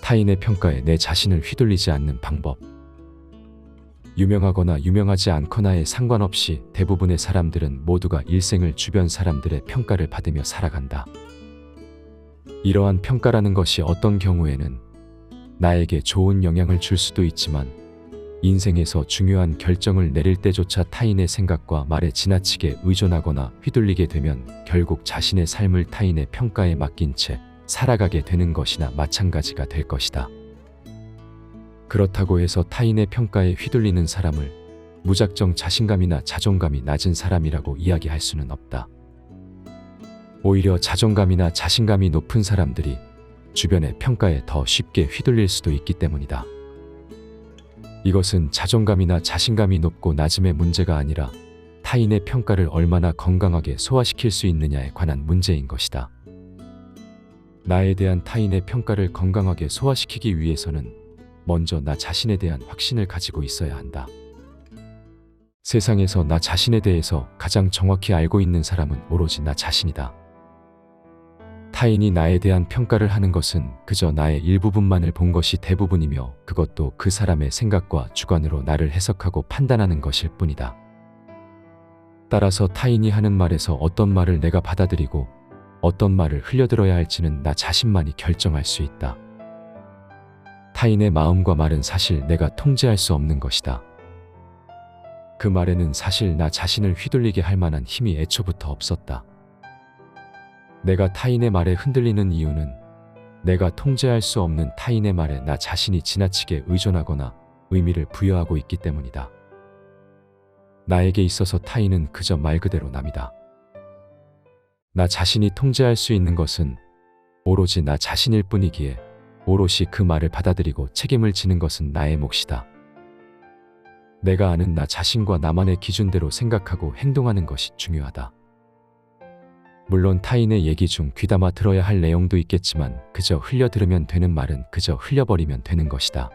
타인의 평가에 내 자신을 휘둘리지 않는 방법. 유명하거나 유명하지 않거나에 상관없이 대부분의 사람들은 모두가 일생을 주변 사람들의 평가를 받으며 살아간다. 이러한 평가라는 것이 어떤 경우에는 나에게 좋은 영향을 줄 수도 있지만 인생에서 중요한 결정을 내릴 때조차 타인의 생각과 말에 지나치게 의존하거나 휘둘리게 되면 결국 자신의 삶을 타인의 평가에 맡긴 채 살아가게 되는 것이나 마찬가지가 될 것이다. 그렇다고 해서 타인의 평가에 휘둘리는 사람을 무작정 자신감이나 자존감이 낮은 사람이라고 이야기할 수는 없다. 오히려 자존감이나 자신감이 높은 사람들이 주변의 평가에 더 쉽게 휘둘릴 수도 있기 때문이다. 이것은 자존감이나 자신감이 높고 낮음의 문제가 아니라 타인의 평가를 얼마나 건강하게 소화시킬 수 있느냐에 관한 문제인 것이다. 나에 대한 타인의 평가를 건강하게 소화시키기 위해서는 먼저 나 자신에 대한 확신을 가지고 있어야 한다. 세상에서 나 자신에 대해서 가장 정확히 알고 있는 사람은 오로지 나 자신이다. 타인이 나에 대한 평가를 하는 것은 그저 나의 일부분만을 본 것이 대부분이며 그것도 그 사람의 생각과 주관으로 나를 해석하고 판단하는 것일 뿐이다. 따라서 타인이 하는 말에서 어떤 말을 내가 받아들이고 어떤 말을 흘려들어야 할지는 나 자신만이 결정할 수 있다. 타인의 마음과 말은 사실 내가 통제할 수 없는 것이다. 그 말에는 사실 나 자신을 휘둘리게 할 만한 힘이 애초부터 없었다. 내가 타인의 말에 흔들리는 이유는 내가 통제할 수 없는 타인의 말에 나 자신이 지나치게 의존하거나 의미를 부여하고 있기 때문이다. 나에게 있어서 타인은 그저 말 그대로 남이다. 나 자신이 통제할 수 있는 것은 오로지 나 자신일 뿐이기에 오롯이 그 말을 받아들이고 책임을 지는 것은 나의 몫이다. 내가 아는 나 자신과 나만의 기준대로 생각하고 행동하는 것이 중요하다. 물론 타인의 얘기 중 귀담아 들어야 할 내용도 있겠지만 그저 흘려 들으면 되는 말은 그저 흘려버리면 되는 것이다.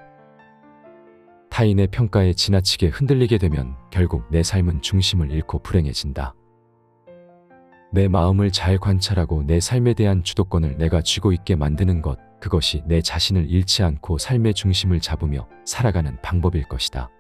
타인의 평가에 지나치게 흔들리게 되면 결국 내 삶은 중심을 잃고 불행해진다. 내 마음을 잘 관찰하고 내 삶에 대한 주도권을 내가 쥐고 있게 만드는 것, 그것이 내 자신을 잃지 않고 삶의 중심을 잡으며 살아가는 방법일 것이다.